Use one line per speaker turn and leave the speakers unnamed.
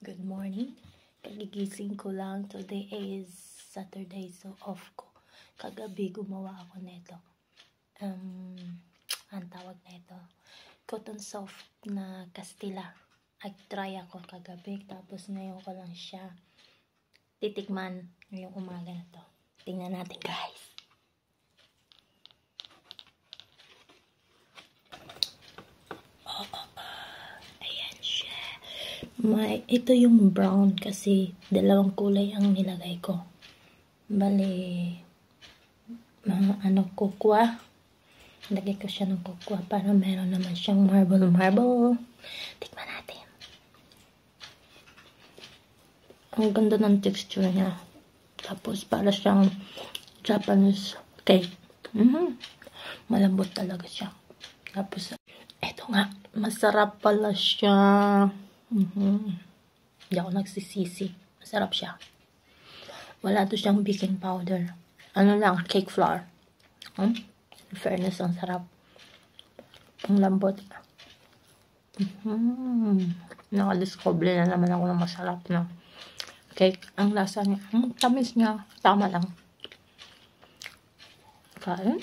Good morning. Kagigising ko lang. Today is Saturday, so off ko. Kagabi gumawa ako nito. Ang tawag na ito, cotton soft na Castilla. Try ako kagabi, tapos ngayon ko lang siya titikman ngayong umaga na to. Tingnan natin, guys. Ayan siya. Ito yung brown kasi dalawang kulay ang nilagay ko. Bali, kukwa. Lagay ko siya ng kukwa para meron naman siyang marble. Tikman natin. Ang ganda ng texture niya. Tapos para siyang Japanese cake. Malambot talaga siya. Tapos, eto nga. Masarap pala siya. Hindi ako nagsisisi. Masarap siya. Wala to siyang baking powder. Ano lang, cake flour. In fairness, ang sarap. Ang lambot. Nakadiscover na naman ako ng masarap na cake. Ang lasa niya, tamis niya, tama lang. Kain.